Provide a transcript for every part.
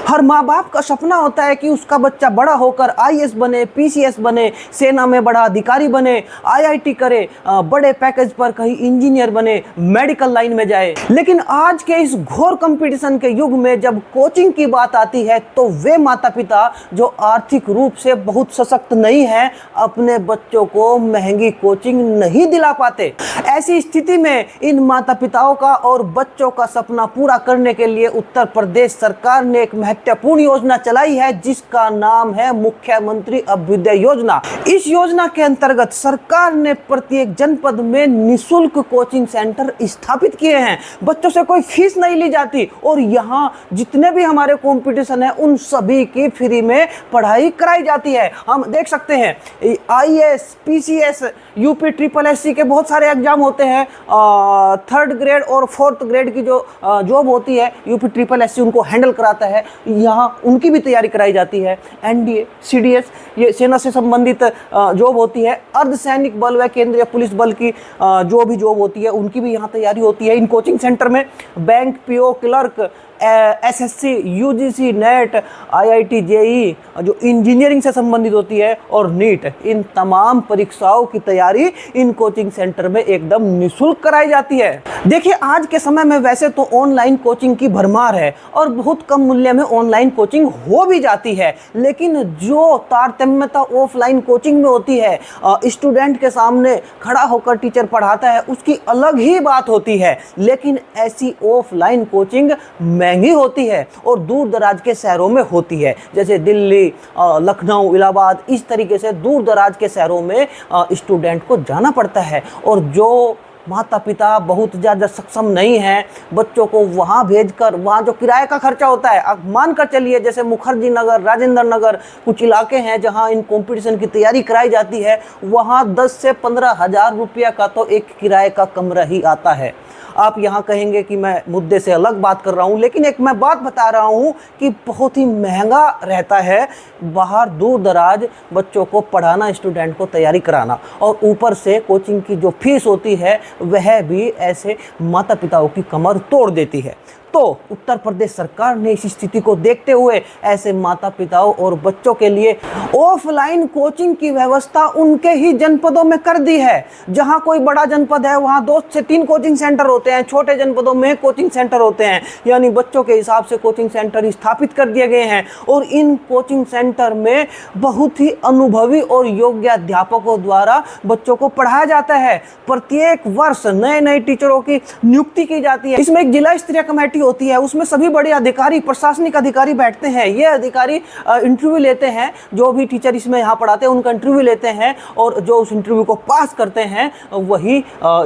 हर माँ बाप का सपना होता है कि उसका बच्चा बड़ा होकर आईएएस बने, पीसीएस बने, सेना में बड़ा अधिकारी बने, आईआईटी करे, बड़े पैकेज पर कहीं इंजीनियर बने, मेडिकल लाइन में जाए। लेकिन आज के इस घोर कंपटीशन के युग में जब कोचिंग की बात आती है तो वे माता पिता जो आर्थिक रूप से बहुत सशक्त नहीं है अपने बच्चों को महंगी कोचिंग नहीं दिला पाते। ऐसी स्थिति में इन माता पिताओं का और बच्चों का सपना पूरा करने के लिए उत्तर प्रदेश सरकार ने एक महत्वपूर्ण योजना चलाई है जिसका नाम है मुख्यमंत्री अभ्युदय योजना। इस योजना के अंतर्गत सरकार ने प्रत्येक जनपद में निःशुल्क कोचिंग सेंटर स्थापित किए हैं। बच्चों से कोई फीस नहीं ली जाती और यहाँ जितने भी हमारे कंपटीशन है उन सभी की फ्री में पढ़ाई कराई जाती है। हम देख सकते हैं IAS, PCS, UP triple SC के बहुत सारे एग्जाम होते हैं। 3rd ग्रेड और 4th ग्रेड की जो जॉब होती है यूपी ट्रिपल एससी उनको हैंडल कराता है, यहाँ उनकी भी तैयारी कराई जाती है। एनडीए, सीडीएस, ये सेना से संबंधित जॉब होती है। अर्धसैनिक बल व केंद्रीय पुलिस बल की जो भी जॉब होती है उनकी भी यहाँ तैयारी होती है इन कोचिंग सेंटर में। Bank, PO, clerk, SSC, UGC, NET, IIT, JE जो इंजीनियरिंग से संबंधित होती है और नीट, इन तमाम परीक्षाओं की तैयारी इन कोचिंग सेंटर में एकदम निःशुल्क कराई जाती है। देखिए आज के समय में वैसे तो ऑनलाइन कोचिंग की भरमार है और बहुत कम मूल्य में ऑनलाइन कोचिंग हो भी जाती है, लेकिन जो तारतम्यता ऑफलाइन कोचिंग में होती है, स्टूडेंट के सामने खड़ा होकर टीचर पढ़ाता है, उसकी अलग ही बात होती है। लेकिन ऐसी ऑफलाइन कोचिंग महंगी होती है और दूर दराज के शहरों में होती है, जैसे दिल्ली, लखनऊ, इलाहाबाद, इस तरीके से दूर दराज के शहरों में स्टूडेंट को जाना पड़ता है। और जो माता पिता बहुत ज़्यादा सक्षम नहीं हैं बच्चों को वहाँ भेजकर, वहाँ जो किराए का खर्चा होता है, अब मान कर चलिए जैसे मुखर्जी नगर, राजेंद्र नगर कुछ इलाके हैं जहाँ इन कंपटीशन की तैयारी कराई जाती है, वहाँ 10 से 15 हज़ार रुपया का तो एक किराए का कमरा ही आता है। आप यहाँ कहेंगे कि मैं मुद्दे से अलग बात कर रहा हूँ, लेकिन एक मैं बात बता रहा हूँ कि बहुत ही महंगा रहता है बाहर दूर दराज बच्चों को पढ़ाना, स्टूडेंट को तैयारी कराना, और ऊपर से कोचिंग की जो फीस होती है वह भी ऐसे माता पिताओं की कमर तोड़ देती है। तो उत्तर प्रदेश सरकार ने इस स्थिति को देखते हुए ऐसे माता पिताओं और बच्चों के लिए ऑफलाइन कोचिंग की व्यवस्था उनके ही जनपदों में कर दी है। जहां कोई बड़ा जनपद है वहां 2 से 3 कोचिंग सेंटर होते हैं, छोटे जनपदों में कोचिंग सेंटर होते हैं, यानी बच्चों के हिसाब से कोचिंग सेंटर स्थापित कर दिए गए हैं। और इन कोचिंग सेंटर में बहुत ही अनुभवी और योग्य अध्यापकों द्वारा बच्चों को पढ़ाया जाता है। प्रत्येक वर्ष नए नए टीचरों की नियुक्ति की जाती है। इसमें एक जिला स्तरीय कमेटी होती है, उसमें सभी बड़े अधिकारी, प्रशासनिक अधिकारी बैठते हैं। ये अधिकारी इंटरव्यू लेते हैं, जो भी टीचर इसमें यहाँ पढ़ाते हैं उनका इंटरव्यू लेते हैं और जो उस इंटरव्यू को पास करते हैं वही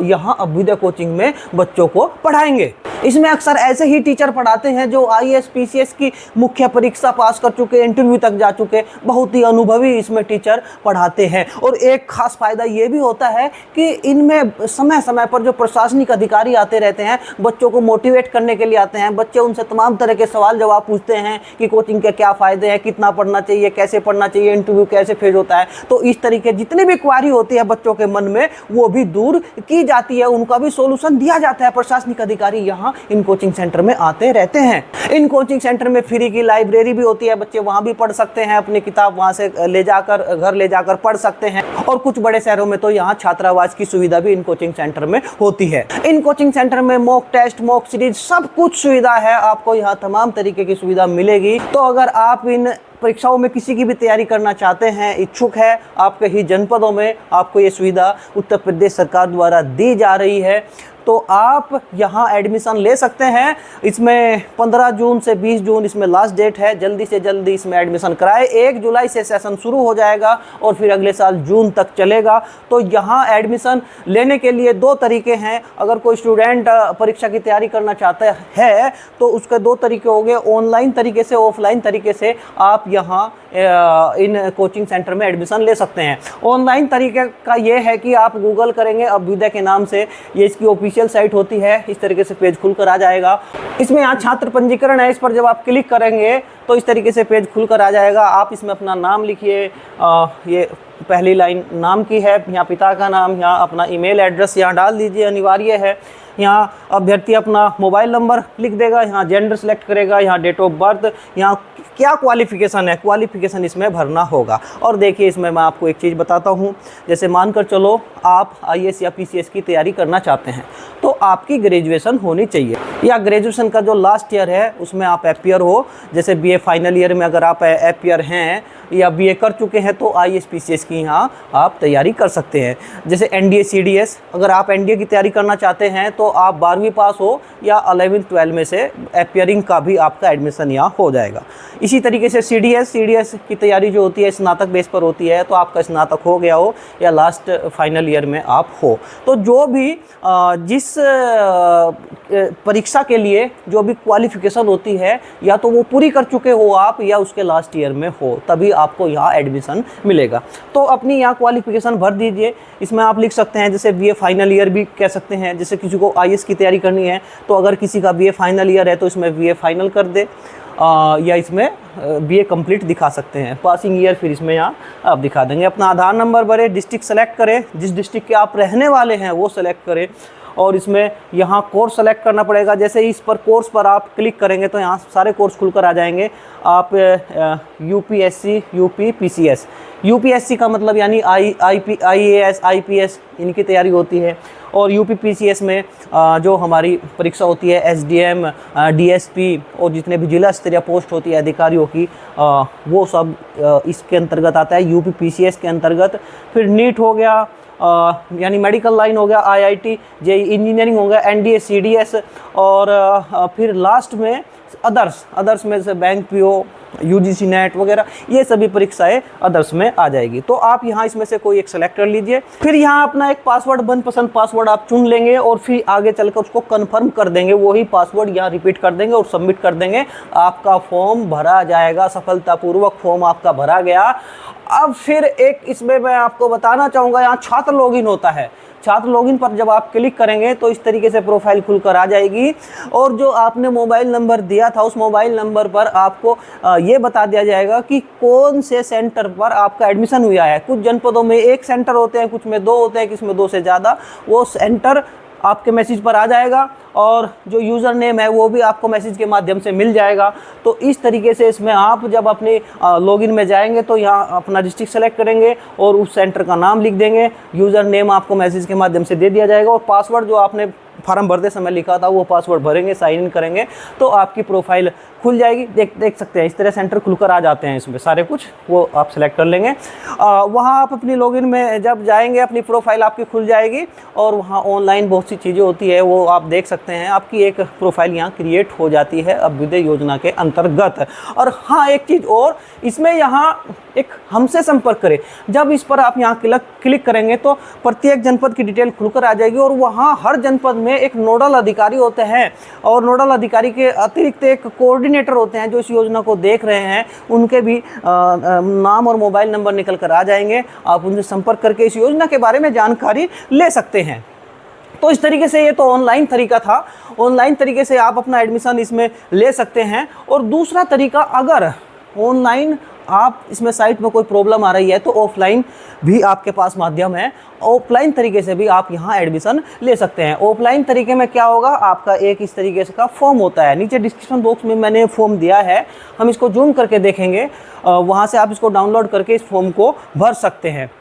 यहाँ अभ्युदय कोचिंग में बच्चों को पढ़ाएंगे। इसमें अक्सर ऐसे ही टीचर पढ़ाते हैं जो आईएएस, पीसीएस की मुख्य परीक्षा पास कर चुके, इंटरव्यू तक जा चुके, बहुत ही अनुभवी इसमें टीचर पढ़ाते हैं। और एक खास फायदा ये भी होता है कि इनमें समय समय पर जो प्रशासनिक अधिकारी आते रहते हैं, बच्चों को मोटिवेट करने के लिए आते हैं। बच्चे उनसे तमाम तरह के सवाल जवाब पूछते हैं कि कोचिंग के क्या फ़ायदे हैं, कितना पढ़ना चाहिए, कैसे पढ़ना चाहिए, इंटरव्यू कैसे फेज होता है। तो इस तरीके जितनी भी क्वारी होती है बच्चों के मन में वो भी दूर की जाती है, उनका भी सोल्यूशन दिया जाता है। प्रशासनिक अधिकारी यहाँ इन कोचिंग सेंटर में आते रहते हैं। इन कोचिंग सेंटर में फ्री की लाइब्रेरी भी होती है, बच्चे वहाँ भी पढ़ सकते हैं, अपनी किताब वहाँ से ले जाकर घर ले जाकर पढ़ सकते हैं। और कुछ बड़े शहरों में तो यहाँ छात्रावास की सुविधा भी इन कोचिंग सेंटर में होती है। इन कोचिंग सेंटर में मॉक टेस्ट, मॉक सीरीज सब कुछ सुविधा है, आपको यहाँ तमाम तरीके की सुविधा मिलेगी। तो अगर आप इन परीक्षाओं में किसी की भी तैयारी करना चाहते हैं, इच्छुक है, आपके ही जनपदों में आपको ये सुविधा उत्तर प्रदेश सरकार द्वारा दी जा रही है, तो आप यहाँ एडमिशन ले सकते हैं। इसमें 15 जून से 20 जून इसमें लास्ट डेट है, जल्दी से जल्दी इसमें एडमिशन कराएं। 1 जुलाई से सेशन शुरू हो जाएगा और फिर अगले साल जून तक चलेगा। तो यहाँ एडमिशन लेने के लिए 2 तरीके हैं। अगर कोई स्टूडेंट परीक्षा की तैयारी करना चाहता है तो उसके 2 तरीके हो गए, ऑनलाइन तरीके से, ऑफलाइन तरीके से आप यहाँ इन कोचिंग सेंटर में एडमिशन ले सकते हैं। ऑनलाइन तरीके का ये है कि आप गूगल करेंगे अभ्युदय के नाम से, ये इसकी ऑफिशियल साइट होती है, इस तरीके से पेज खुलकर आ जाएगा। इसमें यहाँ छात्र पंजीकरण है, इस पर जब आप क्लिक करेंगे तो इस तरीके से पेज खुलकर आ जाएगा। आप इसमें अपना नाम लिखिए, ये पहली लाइन नाम की है, यहाँ पिता का नाम, यहाँ अपना ईमेल एड्रेस यहाँ डाल दीजिए, अनिवार्य है। यहाँ अभ्यर्थी अपना मोबाइल नंबर लिख देगा, यहाँ जेंडर सेलेक्ट करेगा, यहाँ डेट ऑफ बर्थ, यहाँ क्या क्वालिफ़िकेशन है, क्वालिफ़िकेशन इसमें भरना होगा। और देखिए इसमें मैं आपको एक चीज़ बताता हूँ, जैसे मानकर चलो आप आईएएस या पीसीएस की तैयारी करना चाहते हैं तो आपकी ग्रेजुएशन होनी चाहिए, या ग्रेजुएशन का जो लास्ट ईयर है उसमें आप एपियर हो। जैसे बीए फाइनल ईयर में अगर आप एपियर हैं या बीए कर चुके हैं तो आईएएस पीसीएस की यहाँ आप तैयारी कर सकते हैं। जैसे एनडीए सीडीएस, अगर आप एनडीए की तैयारी करना चाहते हैं तो आप 12वीं पास हो या 11th 12 में से एपियरिंग का भी आपका एडमिशन यहाँ हो जाएगा। इसी तरीके से सीडीएस की तैयारी जो होती है स्नातक बेस पर होती है, तो आपका स्नातक हो गया हो या लास्ट फाइनल ईयर में आप हो, तो जो भी जिस परीक्षा के लिए जो भी क्वालिफ़िकेशन होती है या तो वो पूरी कर चुके हो आप या उसके लास्ट ईयर में हो, तभी आपको यहाँ एडमिशन मिलेगा। तो अपनी यहाँ क्वालिफ़िकेशन भर दीजिए। इसमें आप लिख सकते हैं जैसे बीए फाइनल ईयर भी कह सकते हैं। जैसे किसी को आईएएस की तैयारी करनी है तो अगर किसी का बीए फाइनल ईयर है तो इसमें बीए फाइनल कर दे, या इसमें बीए कंप्लीट दिखा सकते हैं, पासिंग ईयर फिर इसमें यहाँ आप दिखा देंगे। अपना आधार नंबर भरे, डिस्ट्रिक्ट सेलेक्ट करें, जिस डिस्ट्रिक्ट के आप रहने वाले हैं वो सेलेक्ट करें, और इसमें यहाँ कोर्स सेलेक्ट करना पड़ेगा। जैसे इस पर कोर्स पर आप क्लिक करेंगे तो यहाँ सारे कोर्स खुलकर आ जाएंगे। आप यूपीएससी, यूपी पीसीएस, यूपीएससी का मतलब यानी आईएएस आईपीएस इनकी तैयारी होती है, और यूपी पीसीएस में जो हमारी परीक्षा होती है एसडीएम, डीएसपी और जितने भी जिला स्तरीय पोस्ट होती है अधिकारियों की, वो सब इसके अंतर्गत आता है, यूपी पीसीएस के अंतर्गत। फिर नीट हो गया, यानी मेडिकल लाइन हो गया, आईआईटी, जेई इंजीनियरिंग हो गया, एनडीए सीडीएस, और फिर लास्ट में अदर्स में जैसे बैंक पीओ, यूजीसी नेट वगैरह, ये सभी परीक्षाएं अदर्स में आ जाएगी। तो आप यहाँ इसमें से कोई एक सेलेक्ट कर लीजिए। फिर यहाँ अपना एक पासवर्ड, मनपसंद पासवर्ड आप चुन लेंगे और फिर आगे चलकर उसको कंफर्म कर देंगे, वही पासवर्ड यहाँ रिपीट कर देंगे और सबमिट कर देंगे। आपका फॉर्म भरा जाएगा, सफलतापूर्वक फॉर्म आपका भरा गया। अब फिर एक इसमें मैं आपको बताना चाहूँगा, यहाँ छात्र लॉगिन होता है। छात्र लॉगिन पर जब आप क्लिक करेंगे तो इस तरीके से प्रोफाइल खुलकर आ जाएगी, और जो आपने मोबाइल नंबर दिया था उस मोबाइल नंबर पर आपको ये बता दिया जाएगा कि कौन से सेंटर पर आपका एडमिशन हुआ है। कुछ जनपदों में एक सेंटर होते हैं, कुछ में 2 होते हैं, किस में 2 से ज़्यादा। वो सेंटर आपके मैसेज पर आ जाएगा, और जो यूज़र नेम है वो भी आपको मैसेज के माध्यम से मिल जाएगा। तो इस तरीके से इसमें आप जब अपने लॉगिन में जाएंगे तो यहाँ अपना डिस्ट्रिक्ट सेलेक्ट करेंगे और उस सेंटर का नाम लिख देंगे, यूज़र नेम आपको मैसेज के माध्यम से दे दिया जाएगा, और पासवर्ड जो आपने फॉर्म भरते समय लिखा था वो पासवर्ड भरेंगे, साइन इन करेंगे तो आपकी प्रोफाइल खुल जाएगी। देख सकते हैं इस तरह सेंटर खुलकर आ जाते हैं, इसमें सारे कुछ वो आप सेलेक्ट कर लेंगे। वहाँ आप अपनी लॉगिन में जब जाएंगे अपनी प्रोफाइल आपकी खुल जाएगी, और वहाँ ऑनलाइन बहुत सी चीज़ें होती है वो आप देख सकते हैं। आपकी एक प्रोफाइल यहाँ क्रिएट हो जाती है अभ्युदय योजना के अंतर्गत। और हाँ, एक चीज़ और, इसमें यहाँ एक हमसे संपर्क करें, जब इस पर आप यहाँ क्लिक करेंगे तो प्रत्येक जनपद की डिटेल खुलकर आ जाएगी, और वहाँ हर जनपद में एक नोडल अधिकारी होते हैं, और नोडल अधिकारी के अतिरिक्त एक कोऑर्डिनेटर होते हैं जो इस योजना को देख रहे हैं। उनके भी नाम और मोबाइल नंबर निकल कर आ जाएंगे, आप उनसे संपर्क करके इस योजना के बारे में जानकारी ले सकते हैं। तो इस तरीके से ये तो ऑनलाइन तरीका था, ऑनलाइन तरीके से आप अपना एडमिशन इसमें ले सकते हैं। और दूसरा तरीका, अगर ऑनलाइन आप इसमें साइट में कोई प्रॉब्लम आ रही है तो ऑफलाइन भी आपके पास माध्यम है, ऑफलाइन तरीके से भी आप यहाँ एडमिशन ले सकते हैं। ऑफलाइन तरीके में क्या होगा, आपका एक इस तरीके से का फॉर्म होता है, नीचे डिस्क्रिप्शन बॉक्स में मैंने फॉर्म दिया है, हम इसको जूम करके देखेंगे, वहाँ से आप इसको डाउनलोड करके इस फॉर्म को भर सकते हैं।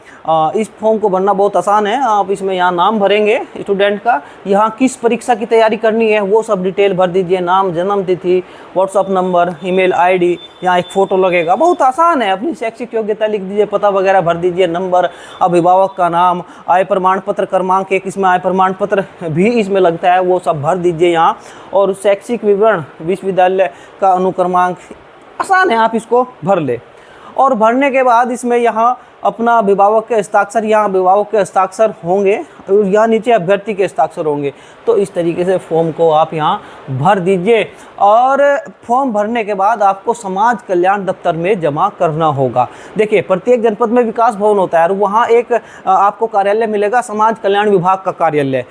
इस फॉर्म को भरना बहुत आसान है। आप इसमें यहाँ नाम भरेंगे स्टूडेंट का, यहाँ किस परीक्षा की तैयारी करनी है वो सब डिटेल भर दीजिए, नाम, जन्म तिथि, व्हाट्सअप नंबर, ईमेल आईडी, यहाँ एक फ़ोटो लगेगा, बहुत आसान है। अपनी शैक्षिक योग्यता लिख दीजिए, पता वगैरह भर दीजिए, नंबर, अभिभावक का नाम, आय प्रमाण पत्र क्रमांक 1, इसमें आय प्रमाण पत्र भी इसमें लगता है, वो सब भर दीजिए यहाँ। और शैक्षिक विवरण, विश्वविद्यालय का अनुक्रमांक, आसान है, आप इसको भर ले। और भरने के बाद इसमें यहाँ अपना अभिभावक के हस्ताक्षर, यहाँ अभिभावक के हस्ताक्षर होंगे और यहाँ नीचे अभ्यर्थी के हस्ताक्षर होंगे। तो इस तरीके से फॉर्म को आप यहाँ भर दीजिए, और फॉर्म भरने के बाद आपको समाज कल्याण दफ्तर में जमा करना होगा। देखिए, प्रत्येक जनपद में विकास भवन होता है और वहाँ एक आपको कार्यालय मिलेगा, समाज कल्याण विभाग का कार्यालय,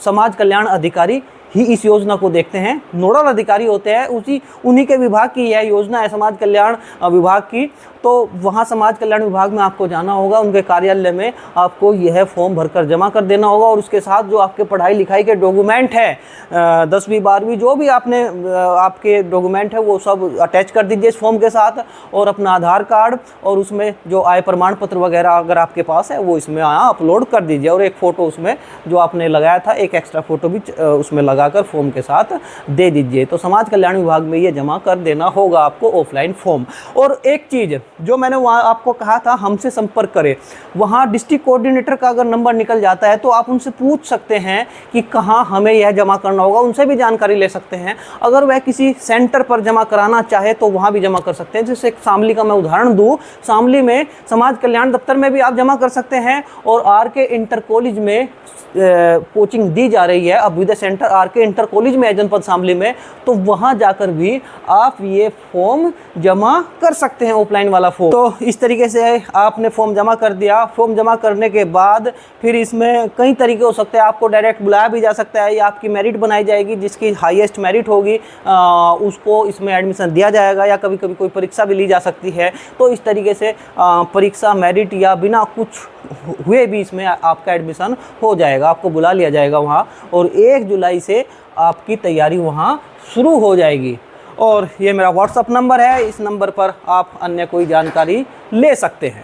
समाज कल्याण अधिकारी ही इस योजना को देखते हैं। नोडल अधिकारी होते हैं, उन्हीं के विभाग की यह योजना है, समाज कल्याण विभाग की। तो वहाँ समाज कल्याण विभाग में आपको जाना होगा, उनके कार्यालय में आपको यह फॉर्म भरकर जमा कर देना होगा। और उसके साथ जो आपके पढ़ाई लिखाई के डॉक्यूमेंट है, 10वीं 12वीं जो भी आपने आपके डॉक्यूमेंट है वो सब अटैच कर दीजिए इस फॉर्म के साथ। और अपना आधार कार्ड और उसमें जो आय प्रमाण पत्र वगैरह अगर आपके पास है वो इसमें अपलोड कर दीजिए। और एक फ़ोटो उसमें जो आपने लगाया था, एक एक्स्ट्रा फ़ोटो भी उसमें लगाकर फॉर्म के साथ दे दीजिए। तो समाज कल्याण विभाग में ये जमा कर देना होगा आपको ऑफलाइन फॉर्म। और एक चीज़ जो मैंने वहाँ आपको कहा था हमसे संपर्क करें, वहाँ डिस्ट्रिक्ट कोऑर्डिनेटर का अगर नंबर निकल जाता है तो आप उनसे पूछ सकते हैं कि कहाँ हमें यह जमा करना होगा, उनसे भी जानकारी ले सकते हैं। अगर वह किसी सेंटर पर जमा कराना चाहे तो वहाँ भी जमा कर सकते हैं। जैसे शामली का मैं उदाहरण दूँ, शामली में समाज कल्याण दफ्तर में भी आप जमा कर सकते हैं। और आर.के. इंटर कॉलेज में कोचिंग दी जा रही है Abhyudaya centre RK. Inter college में है जनपद शामली में, तो वहाँ जाकर भी आप ये फॉर्म जमा कर सकते हैं, ऑफलाइन वाला फॉर्म। तो इस तरीके से आपने फॉर्म जमा कर दिया। फॉर्म जमा करने के बाद फिर इसमें कई तरीके हो सकते हैं, आपको डायरेक्ट बुलाया भी जा सकता है या आपकी मेरिट बनाई जाएगी, जिसकी हाईएस्ट मेरिट होगी उसको इसमें एडमिशन दिया जाएगा, या कभी कभी कोई परीक्षा भी ली जा सकती है। तो इस तरीके से परीक्षा, मेरिट या बिना कुछ हुए भी इसमें आपका एडमिशन हो जाएगा, आपको बुला लिया जाएगा वहाँ। और 1 जुलाई से आपकी तैयारी वहाँ शुरू हो जाएगी। और ये मेरा व्हाट्सअप नंबर है, इस नंबर पर आप अन्य कोई जानकारी ले सकते हैं।